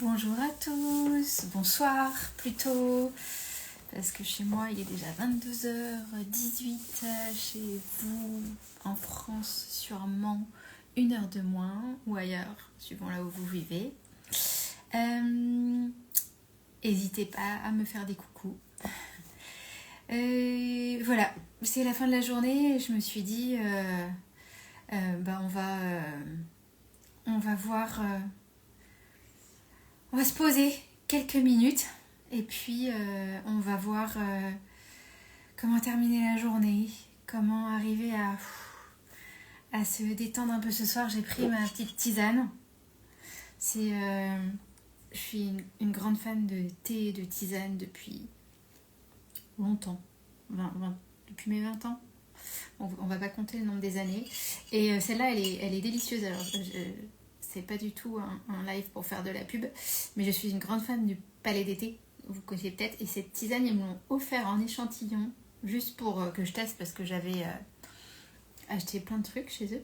Bonjour à tous, bonsoir plutôt, parce que chez moi il est déjà 22h18, chez vous en France sûrement 1 heure de moins ou ailleurs, suivant là où vous vivez. N'hésitez pas à me faire des coucous. Voilà, c'est la fin de la journée et je me suis dit, on va voir... On va se poser quelques minutes et puis on va voir comment terminer la journée, comment arriver à se détendre un peu ce soir. J'ai pris ma petite tisane. Je suis une grande fan de thé et de tisane depuis longtemps, depuis mes 20 ans. On va pas compter le nombre des années. Et celle-là, elle est délicieuse. Alors, c'est pas du tout un live pour faire de la pub, mais je suis une grande fan du Palais d'été, vous connaissez peut-être, et cette tisane ils me l'ont offert en échantillon juste pour que je teste parce que j'avais acheté plein de trucs chez eux,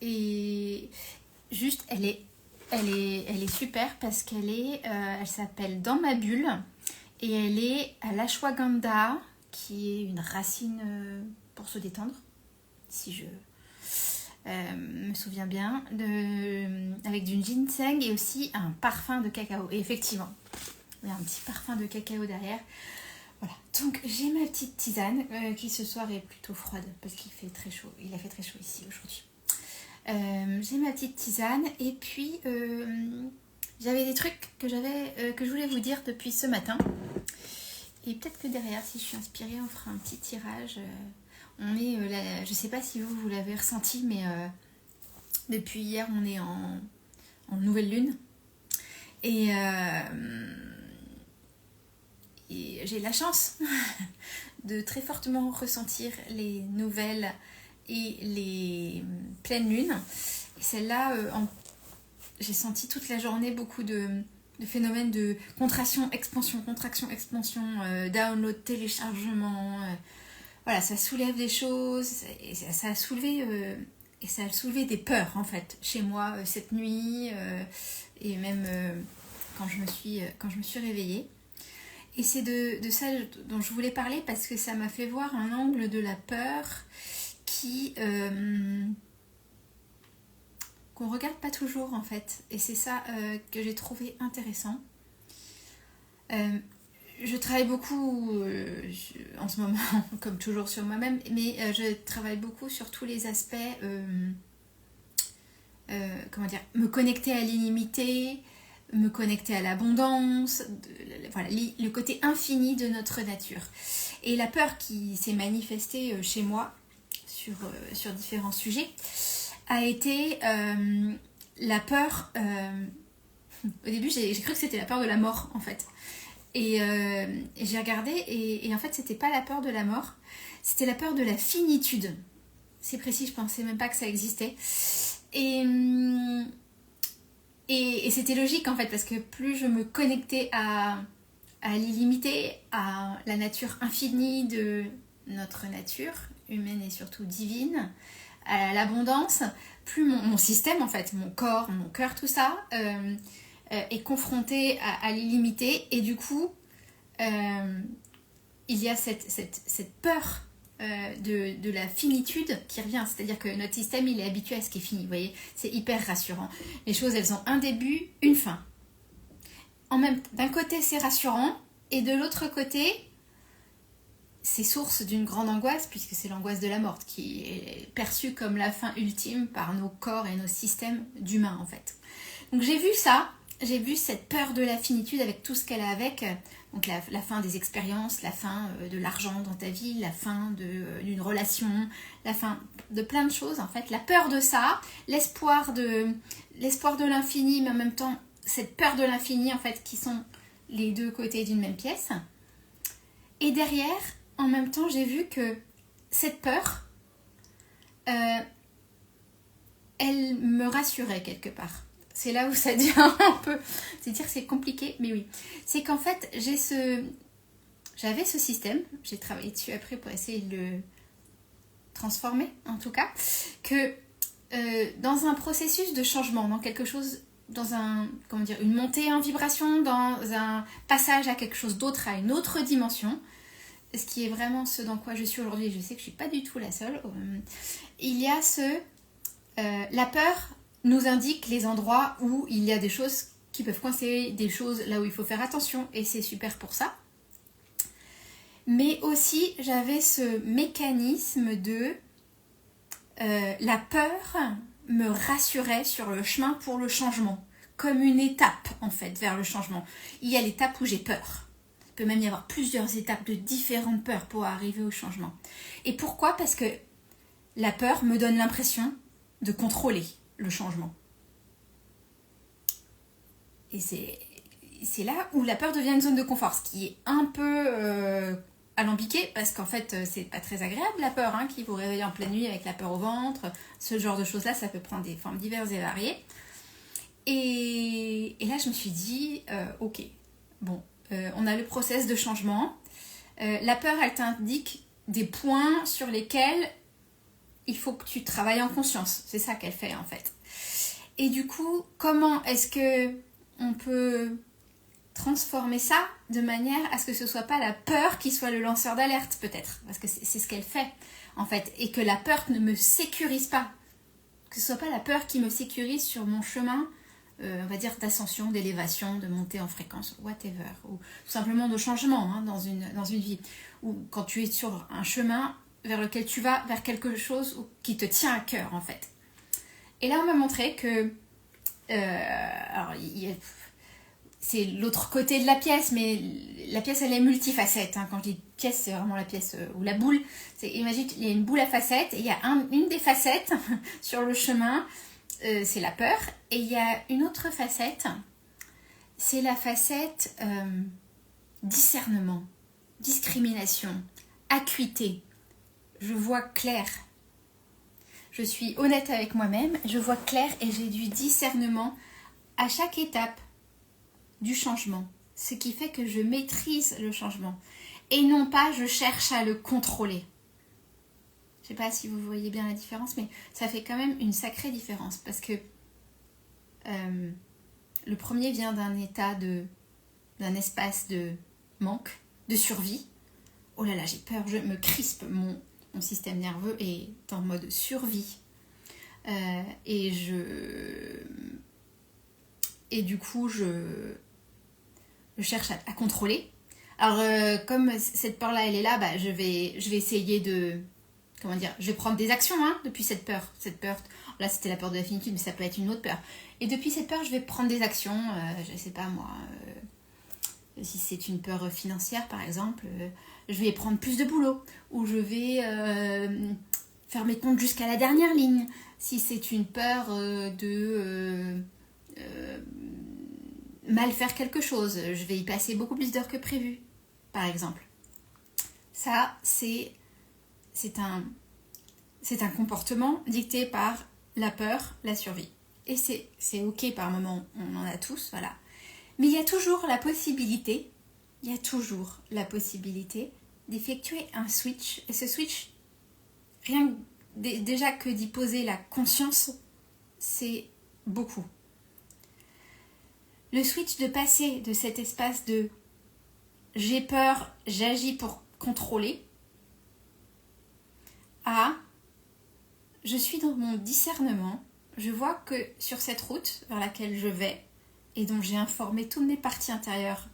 et juste elle est super parce elle s'appelle Dans ma bulle et elle est à l'ashwagandha qui est une racine pour se détendre, si je me souviens bien, avec du ginseng et aussi un parfum de cacao. Et effectivement, il y a un petit parfum de cacao derrière. Voilà, donc j'ai ma petite tisane qui ce soir est plutôt froide parce qu'il fait très chaud. Il a fait très chaud ici aujourd'hui. J'ai ma petite tisane et puis j'avais des trucs que je voulais vous dire depuis ce matin. Et peut-être que derrière, si je suis inspirée, on fera un petit tirage. On est, je sais pas si vous l'avez ressenti, mais depuis hier, on est en nouvelle lune. Et j'ai la chance de très fortement ressentir les nouvelles et les pleines lunes. Et celle-là, j'ai senti toute la journée beaucoup de phénomènes de contraction, expansion, download, téléchargement. Voilà, ça soulève des choses et ça a soulevé des peurs en fait chez moi cette nuit et même quand je me suis réveillée. Et c'est de ça dont je voulais parler parce que ça m'a fait voir un angle de la peur qu'on regarde pas toujours en fait. Et c'est ça que j'ai trouvé intéressant. Je travaille beaucoup en ce moment, comme toujours sur moi-même, mais je travaille beaucoup sur tous les aspects, me connecter à l'illimité, me connecter à l'abondance, voilà, le côté infini de notre nature. Et la peur qui s'est manifestée chez moi sur différents sujets a été la peur... au début, j'ai cru que c'était la peur de la mort, en fait. Et j'ai regardé et en fait c'était pas la peur de la mort, c'était la peur de la finitude. C'est précis, je pensais même pas que ça existait. Et c'était logique en fait parce que plus je me connectais à l'illimité, à la nature infinie de notre nature humaine et surtout divine, à l'abondance, plus mon système en fait, mon corps, mon cœur, tout ça est confronté à l'illimité et du coup il y a cette peur de la finitude qui revient, c'est-à-dire que notre système il est habitué à ce qui est fini, vous voyez, c'est hyper rassurant, les choses elles ont un début, une fin, d'un côté c'est rassurant et de l'autre côté c'est source d'une grande angoisse puisque c'est l'angoisse de la mort qui est perçue comme la fin ultime par nos corps et nos systèmes d'humains en fait. Donc j'ai vu cette peur de la finitude avec tout ce qu'elle a avec, donc la fin des expériences, la fin de l'argent dans ta vie, la fin d'une relation, la fin de plein de choses en fait, la peur de ça, l'espoir de l'infini, mais en même temps cette peur de l'infini en fait qui sont les deux côtés d'une même pièce. Et derrière, en même temps, j'ai vu que cette peur, elle me rassurait quelque part. C'est là où ça devient un peu... C'est dire que c'est compliqué, mais oui. C'est qu'en fait, j'avais ce système, j'ai travaillé dessus après pour essayer de le transformer, en tout cas, que dans un processus de changement, dans quelque chose une montée en vibration, dans un passage à quelque chose d'autre, à une autre dimension, ce qui est vraiment ce dans quoi je suis aujourd'hui. Je sais que je ne suis pas du tout la seule. Il y a la peur nous indique les endroits où il y a des choses qui peuvent coincer, des choses là où il faut faire attention, et c'est super pour ça. Mais aussi, j'avais ce mécanisme de la peur me rassurait sur le chemin pour le changement, comme une étape en fait vers le changement. Il y a l'étape où j'ai peur. Il peut même y avoir plusieurs étapes de différentes peurs pour arriver au changement. Et pourquoi ? Parce que la peur me donne l'impression de contrôler le changement. Et c'est là où la peur devient une zone de confort, ce qui est un peu alambiqué, parce qu'en fait, c'est pas très agréable la peur, hein, qui vous réveille en pleine nuit avec la peur au ventre. Ce genre de choses-là, ça peut prendre des formes diverses et variées. Et là, je me suis dit, ok, bon, on a le process de changement. La peur, elle t'indique des points sur lesquels il faut que tu travailles en conscience. C'est ça qu'elle fait, en fait. Et du coup, comment est-ce que on peut transformer ça de manière à ce que ce soit pas la peur qui soit le lanceur d'alerte, peut-être, parce que c'est ce qu'elle fait en fait, et que la peur ne me sécurise pas, que ce soit pas la peur qui me sécurise sur mon chemin, on va dire d'ascension, d'élévation, de montée en fréquence, whatever, ou tout simplement de changement, hein, dans une vie, ou quand tu es sur un chemin vers lequel tu vas, vers quelque chose qui te tient à cœur en fait. Et là on m'a montré que alors c'est l'autre côté de la pièce, mais la pièce elle est multifacette, hein. Quand je dis pièce, c'est vraiment la pièce ou la boule. Imagine qu'il y a une boule à facettes et il y a une des facettes sur le chemin, c'est la peur, et il y a une autre facette, c'est la facette discernement, discrimination, acuité. Je vois clair. Je suis honnête avec moi-même, je vois clair et j'ai du discernement à chaque étape du changement. Ce qui fait que je maîtrise le changement. Et non pas je cherche à le contrôler. Je ne sais pas si vous voyez bien la différence, mais ça fait quand même une sacrée différence. Parce que le premier vient d'un espace de manque, de survie. Oh là là, j'ai peur, je me crispe, mon système nerveux est en mode survie. Et du coup, je cherche à contrôler. Alors, comme cette peur-là, elle est là, je vais essayer de... Comment dire ? Je vais prendre des actions, hein, depuis cette peur. Cette peur, là, c'était la peur de la finitude, mais ça peut être une autre peur. Et depuis cette peur, je vais prendre des actions. Je sais pas, moi... si c'est une peur financière, par exemple, je vais prendre plus de boulot. Ou je vais faire mes comptes jusqu'à la dernière ligne. Si c'est une peur de... mal faire quelque chose, je vais y passer beaucoup plus d'heures que prévu, par exemple. Ça, c'est un comportement dicté par la peur, la survie. Et c'est ok par moment, on en a tous, voilà. Mais il y a toujours la possibilité d'effectuer un switch. Et ce switch, rien déjà que d'y poser la conscience, c'est beaucoup. Le switch de passer de cet espace de j'ai peur, j'agis pour contrôler à je suis dans mon discernement, je vois que sur cette route vers laquelle je vais et dont j'ai informé toutes mes parties intérieures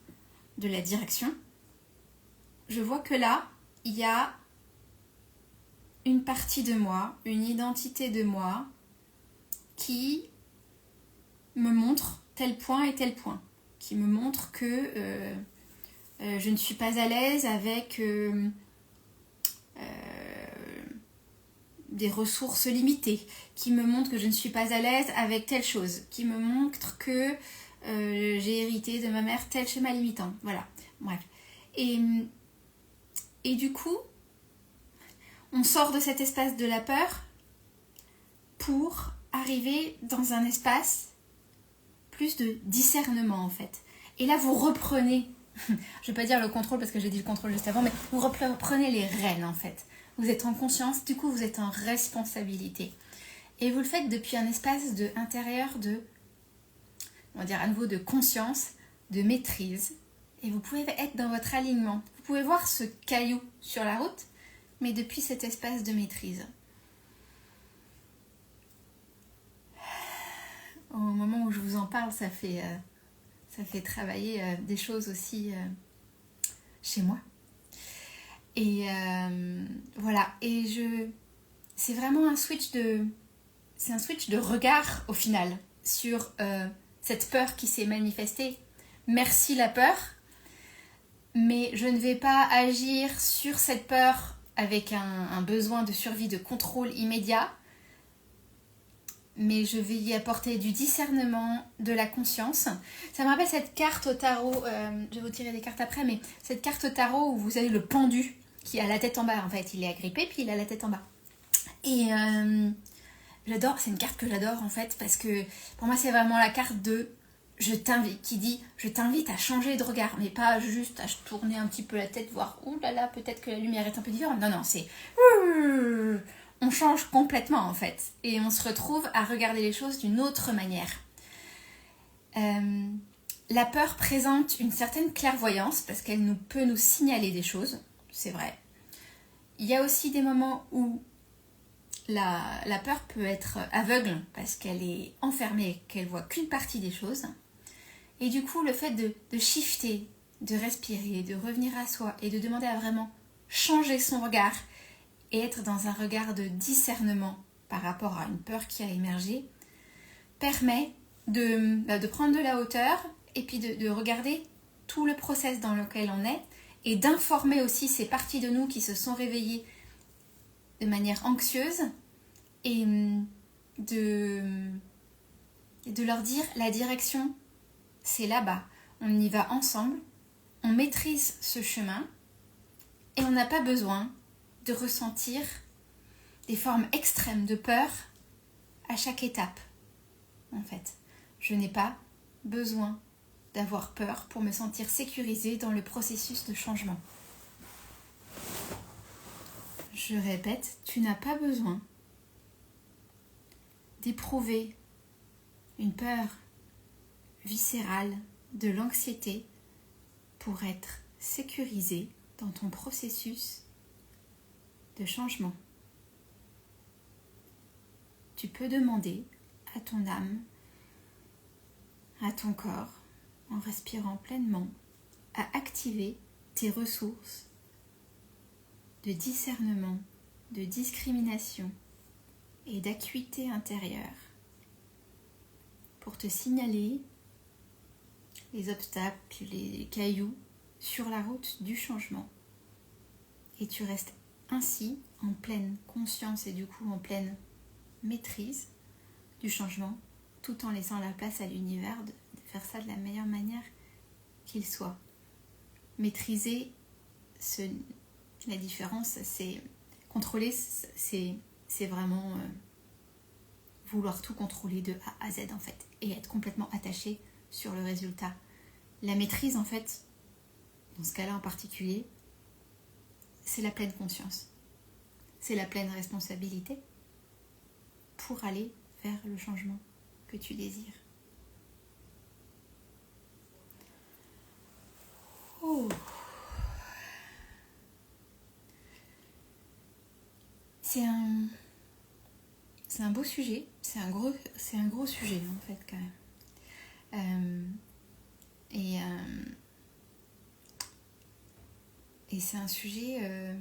de la direction, je vois que là, il y a une partie de moi, une identité de moi qui me montre tel point et tel point, qui me montre que je ne suis pas à l'aise avec des ressources limitées, qui me montre que je ne suis pas à l'aise avec telle chose, qui me montre que j'ai hérité de ma mère tel schéma limitant. Voilà, bref. Et du coup, on sort de cet espace de la peur pour arriver dans un espace plus de discernement en fait. Et là, vous reprenez, je ne vais pas dire le contrôle parce que j'ai dit le contrôle juste avant, mais vous reprenez les rênes en fait. Vous êtes en conscience, du coup vous êtes en responsabilité. Et vous le faites depuis un espace intérieur de on va dire à nouveau de conscience, de maîtrise. Et vous pouvez être dans votre alignement. Vous pouvez voir ce caillou sur la route, mais depuis cet espace de maîtrise. Au moment où je vous en parle, ça fait travailler des choses aussi chez moi. Et voilà. Et c'est vraiment un switch de regard au final sur cette peur qui s'est manifestée. Merci la peur, mais je ne vais pas agir sur cette peur avec un besoin de survie, de contrôle immédiat, mais je vais y apporter du discernement, de la conscience. Ça me rappelle cette carte au tarot, je vais vous tirer des cartes après, mais cette carte au tarot où vous avez le pendu qui a la tête en bas, en fait, il est agrippé puis il a la tête en bas. Et j'adore, c'est une carte que j'adore en fait, parce que pour moi c'est vraiment la carte de je t'invite, qui dit je t'invite à changer de regard, mais pas juste à tourner un petit peu la tête, voir ouh là là, peut-être que la lumière est un peu différente. Non, c'est on change complètement en fait, et on se retrouve à regarder les choses d'une autre manière. La peur présente une certaine clairvoyance parce qu'elle peut nous signaler des choses, c'est vrai. Il y a aussi des moments où la peur peut être aveugle parce qu'elle est enfermée, qu'elle voit qu'une partie des choses. Et du coup, le fait de shifter, de respirer, de revenir à soi et de demander à vraiment changer son regard et être dans un regard de discernement par rapport à une peur qui a émergé, permet de prendre de la hauteur et puis de regarder tout le process dans lequel on est et d'informer aussi ces parties de nous qui se sont réveillées de manière anxieuse et de leur dire la direction, c'est là-bas. On y va ensemble, on maîtrise ce chemin et on n'a pas besoin de ressentir des formes extrêmes de peur à chaque étape. En fait, je n'ai pas besoin d'avoir peur pour me sentir sécurisée dans le processus de changement. Je répète, tu n'as pas besoin d'éprouver une peur viscérale, de l'anxiété pour être sécurisé dans ton processus de changement. Tu peux demander à ton âme, à ton corps, en respirant pleinement, à activer tes ressources de discernement, de discrimination et d'acuité intérieure pour te signaler les obstacles, les cailloux sur la route du changement. Et tu restes ainsi en pleine conscience et du coup en pleine maîtrise du changement, tout en laissant la place à l'univers de faire ça de la meilleure manière qu'il soit. Maîtriser, la différence, c'est contrôler, c'est vraiment vouloir tout contrôler de A à Z en fait, et être complètement attaché sur le résultat. La maîtrise en fait, dans ce cas-là en particulier, c'est la pleine conscience, c'est la pleine responsabilité pour aller vers le changement que tu désires. Oh. C'est un beau sujet, c'est un gros sujet en fait quand même. Et c'est un sujet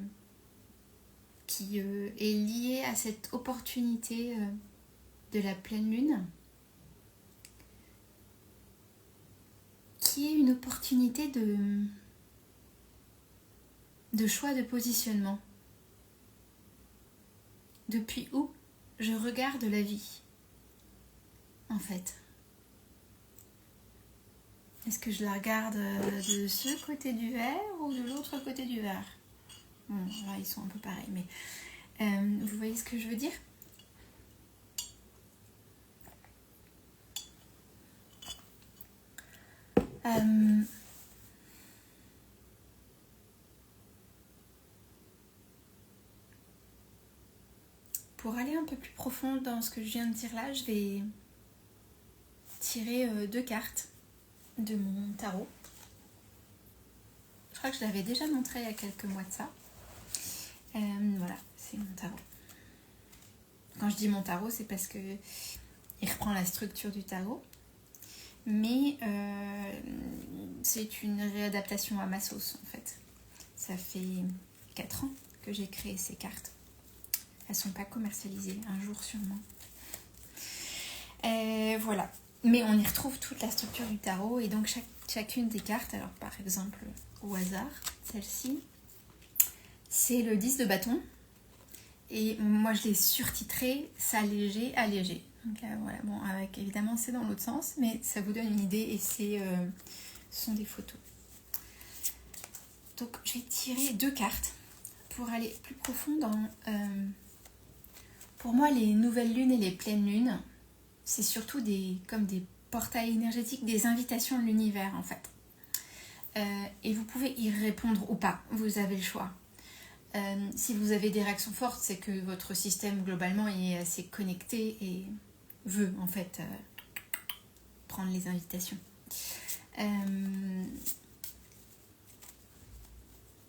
qui est lié à cette opportunité de la pleine lune, qui est une opportunité de choix de positionnement. Depuis où je regarde la vie, en fait. Est-ce que je la regarde de ce côté du verre ou de l'autre côté du verre? Bon, là, ils sont un peu pareils, mais vous voyez ce que je veux dire? Pour aller un peu plus profond dans ce que je viens de dire là, je vais tirer 2 cartes de mon tarot. Je crois que je l'avais déjà montré il y a quelques mois de ça. Voilà, c'est mon tarot. Quand je dis mon tarot, c'est parce que il reprend la structure du tarot. Mais c'est une réadaptation à ma sauce, en fait. Ça fait 4 ans que j'ai créé ces cartes. Elles ne sont pas commercialisées, un jour sûrement. Voilà. Mais on y retrouve toute la structure du tarot. Et donc chacune des cartes, alors par exemple, au hasard, celle-ci, c'est le 10 de bâton. Et moi, je l'ai surtitré s'alléger, allégé. Donc voilà, bon, avec, évidemment, c'est dans l'autre sens, mais ça vous donne une idée et ce sont des photos. Donc, je vais tirer 2 cartes pour aller plus profond dans... pour moi, les nouvelles lunes et les pleines lunes, c'est surtout comme des portails énergétiques, des invitations de l'univers, en fait. Et vous pouvez y répondre ou pas, vous avez le choix. Si vous avez des réactions fortes, c'est que votre système globalement est assez connecté et veut en fait prendre les invitations.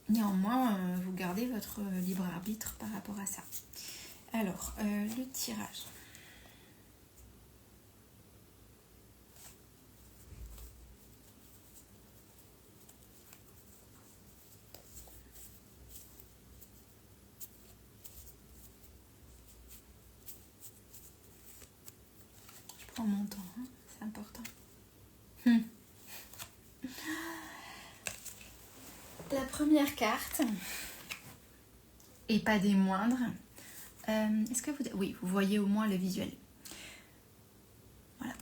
Néanmoins, vous gardez votre libre arbitre par rapport à ça. Alors, le tirage. Je prends mon temps, hein, c'est important. La première carte, et pas des moindres, est-ce que oui, vous voyez au moins le visuel. Voilà.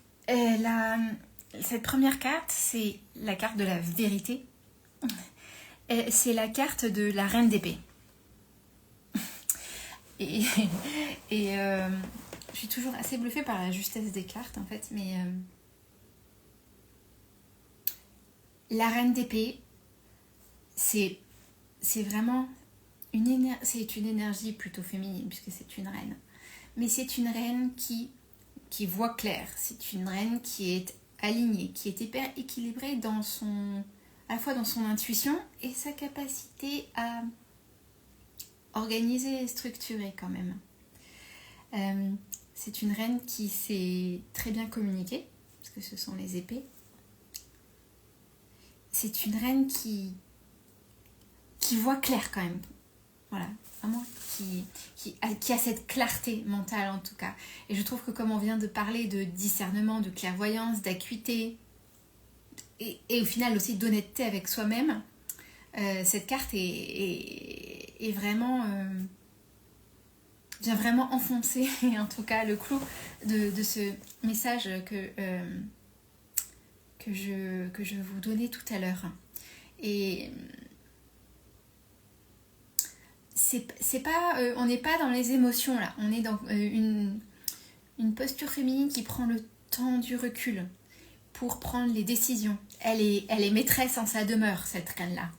Cette première carte, c'est la carte de la vérité. C'est la carte de la reine d'épée. Et je suis toujours assez bluffée par la justesse des cartes, en fait. Mais la reine d'épée, c'est vraiment une énergie plutôt féminine, puisque c'est une reine. Mais c'est une reine qui voit clair. C'est une reine qui est alignée, qui est hyper équilibrée à la fois dans son intuition et sa capacité à organiser et structurer quand même. C'est une reine qui sait très bien communiquer, parce que ce sont les épées. C'est une reine qui voit clair quand même. Voilà, vraiment qui a cette clarté mentale en tout cas. Et je trouve que comme on vient de parler de discernement, de clairvoyance, d'acuité, et au final aussi d'honnêteté avec soi-même, cette carte est vraiment... vient vraiment enfoncer en tout cas le clou de ce message que je vous donnais tout à l'heure. Et c'est pas, on n'est pas dans les émotions là, on est dans une posture féminine qui prend le temps du recul pour prendre les décisions. Elle est maîtresse en sa demeure, cette reine-là.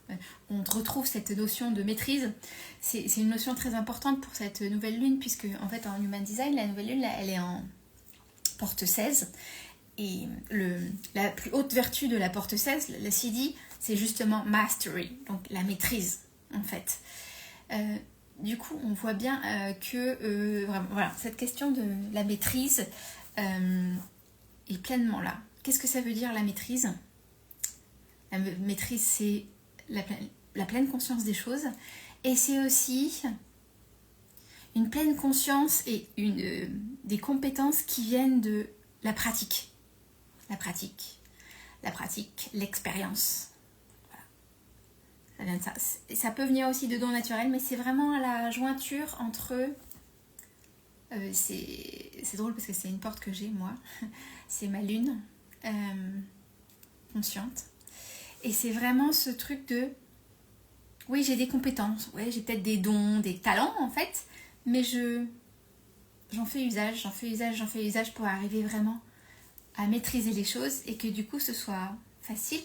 On retrouve cette notion de maîtrise. C'est une notion très importante pour cette nouvelle lune, puisque en fait en Human Design, la nouvelle lune, là, elle est en porte 16. Et la plus haute vertu de la porte 16, la CD, c'est justement mastery, donc la maîtrise en fait. Du coup, on voit bien que vraiment, voilà, cette question de la maîtrise est pleinement là. Qu'est-ce que ça veut dire la maîtrise ? La maîtrise, c'est la pleine conscience des choses. Et c'est aussi une pleine conscience et des compétences qui viennent de la pratique. La pratique, l'expérience. Voilà. Ça vient de ça. Ça peut venir aussi de dons naturels, mais c'est vraiment la jointure entre... c'est drôle parce que c'est une porte que j'ai, moi. C'est ma lune. Consciente, et c'est vraiment ce truc de oui, j'ai des compétences, ouais, j'ai peut-être des dons, des talents en fait, mais j'en fais usage pour arriver vraiment à maîtriser les choses et que du coup ce soit facile,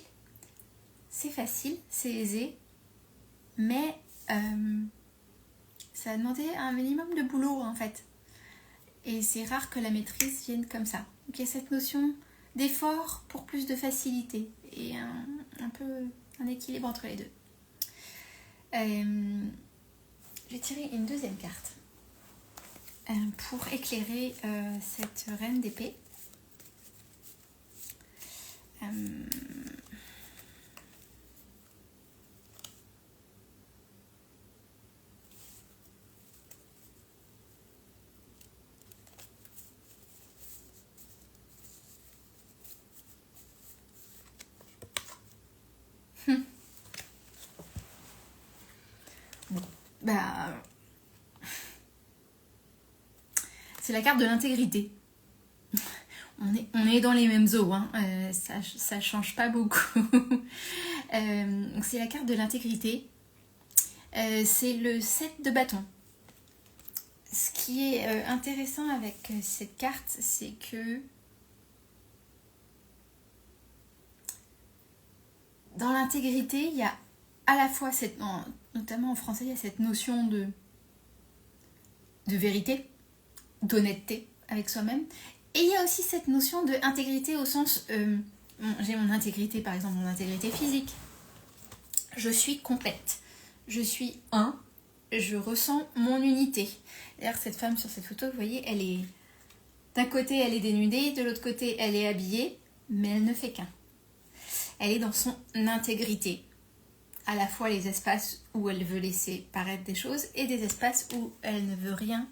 c'est aisé, mais ça a demandé un minimum de boulot en fait, et c'est rare que la maîtrise vienne comme ça. Donc il y a cette notion d'effort pour plus de facilité et un peu un équilibre entre les deux. Je vais tirer une deuxième carte pour éclairer cette reine d'épée. C'est la carte de l'intégrité. On est dans les mêmes eaux, hein. Ça change pas beaucoup. Donc c'est la carte de l'intégrité. C'est le 7 de bâton. Ce qui est intéressant avec cette carte, c'est que dans l'intégrité, il y a à la fois, notamment en français, il y a cette notion de vérité, d'honnêteté avec soi-même. Et il y a aussi cette notion d'intégrité au sens, j'ai mon intégrité, par exemple, mon intégrité physique. Je suis complète. Je suis un. Je ressens mon unité. D'ailleurs, cette femme sur cette photo, vous voyez, elle est... D'un côté, elle est dénudée, de l'autre côté, elle est habillée, mais elle ne fait qu'un. Elle est dans son intégrité. À la fois les espaces où elle veut laisser paraître des choses et des espaces où elle ne veut rien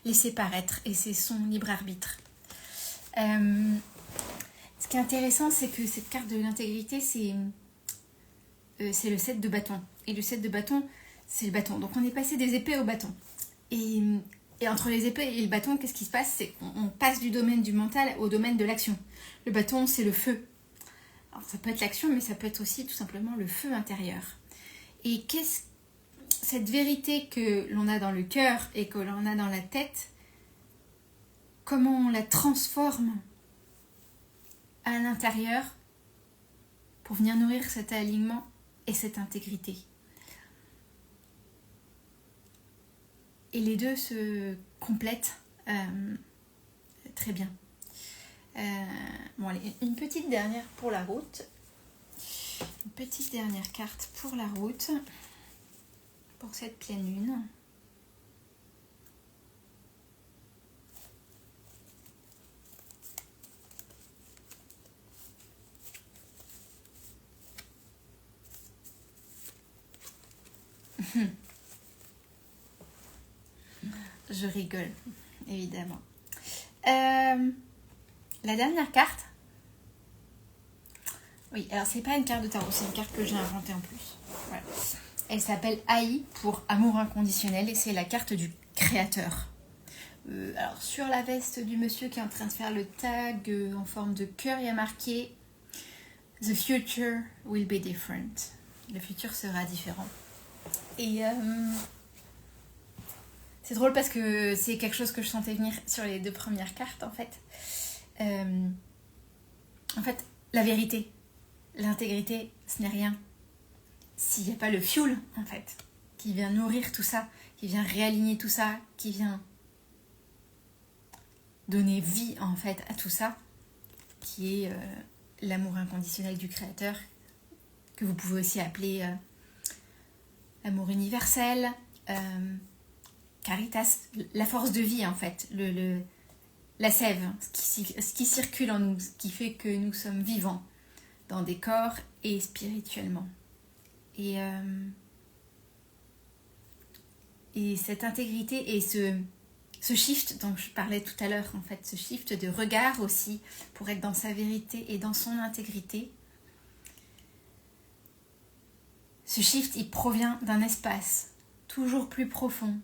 laisser paraître. Et c'est son libre arbitre. Ce qui est intéressant, c'est que cette carte de l'intégrité, c'est le 7 de bâton. Et le 7 de bâton, c'est le bâton. Donc on est passé des épées au bâton. Et entre les épées et le bâton, qu'est-ce qui se passe? C'est qu'on passe du domaine du mental au domaine de l'action. Le bâton, c'est le feu. Alors ça peut être l'action, mais ça peut être aussi tout simplement le feu intérieur. Et cette vérité que l'on a dans le cœur et que l'on a dans la tête, comment on la transforme à l'intérieur pour venir nourrir cet alignement et cette intégrité. Et les deux se complètent très bien. Bon, allez, une petite dernière pour la route. Une petite dernière carte pour la route. Pour cette pleine lune. Je rigole, évidemment. La dernière carte. Oui, alors c'est pas une carte de tarot, c'est une carte que j'ai inventée en plus. Voilà. Elle s'appelle Aïe pour amour inconditionnel et c'est la carte du créateur. Alors sur la veste du monsieur qui est en train de faire le tag en forme de cœur, il y a marqué The future will be different. Le futur sera différent. Et c'est drôle parce que c'est quelque chose que je sentais venir sur les deux premières cartes en fait. En fait, la vérité, l'intégrité, ce n'est rien s'il n'y a pas le fuel en fait, qui vient nourrir tout ça, qui vient réaligner tout ça, qui vient donner vie en fait à tout ça, qui est l'amour inconditionnel du créateur, que vous pouvez aussi appeler l'amour universel, Caritas, la force de vie en fait, la sève, ce qui circule en nous, ce qui fait que nous sommes vivants dans des corps et spirituellement. Et cette intégrité et ce shift dont je parlais tout à l'heure, en fait, ce shift de regard aussi pour être dans sa vérité et dans son intégrité, ce shift, il provient d'un espace toujours plus profond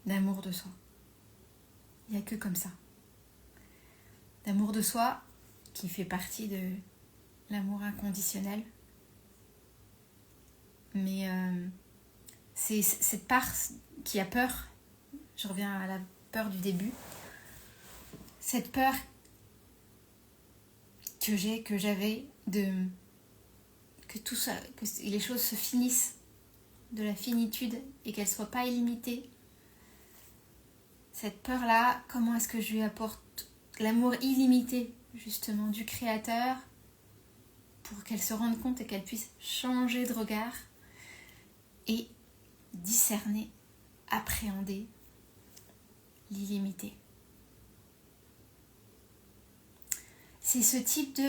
d'amour de soi. Il n'y a que comme ça. D'amour de soi qui fait partie de l'amour inconditionnel. Mais c'est cette part qui a peur, je reviens à la peur du début, cette peur que j'avais que tout ça, que les choses se finissent, de la finitude et qu'elles ne soient pas illimitées. Cette peur-là, comment est-ce que je lui apporte l'amour illimité justement du Créateur pour qu'elle se rende compte et qu'elle puisse changer de regard et discerner, appréhender l'illimité. C'est ce type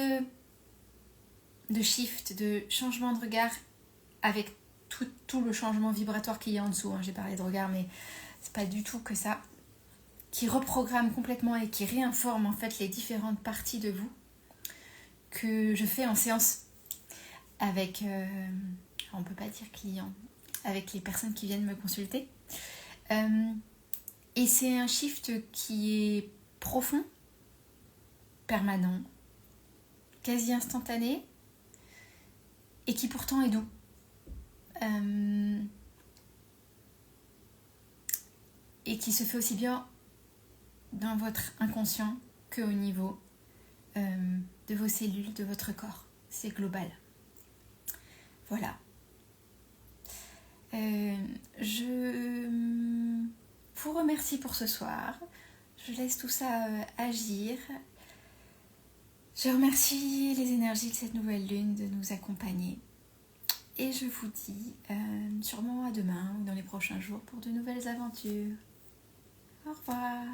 de shift, de changement de regard avec tout le changement vibratoire qu'il y a en dessous. J'ai parlé de regard, mais c'est pas du tout que ça. Qui reprogramme complètement et qui réinforme en fait les différentes parties de vous que je fais en séance avec, on peut pas dire clients, avec les personnes qui viennent me consulter. Et c'est un shift qui est profond, permanent, quasi instantané et qui pourtant est doux. Et qui se fait aussi bien dans votre inconscient qu'au niveau de vos cellules, de votre corps. C'est global. Voilà. Je vous remercie pour ce soir. Je laisse tout ça agir. Je remercie les énergies de cette nouvelle lune de nous accompagner. Et je vous dis sûrement à demain ou dans les prochains jours pour de nouvelles aventures. Au revoir.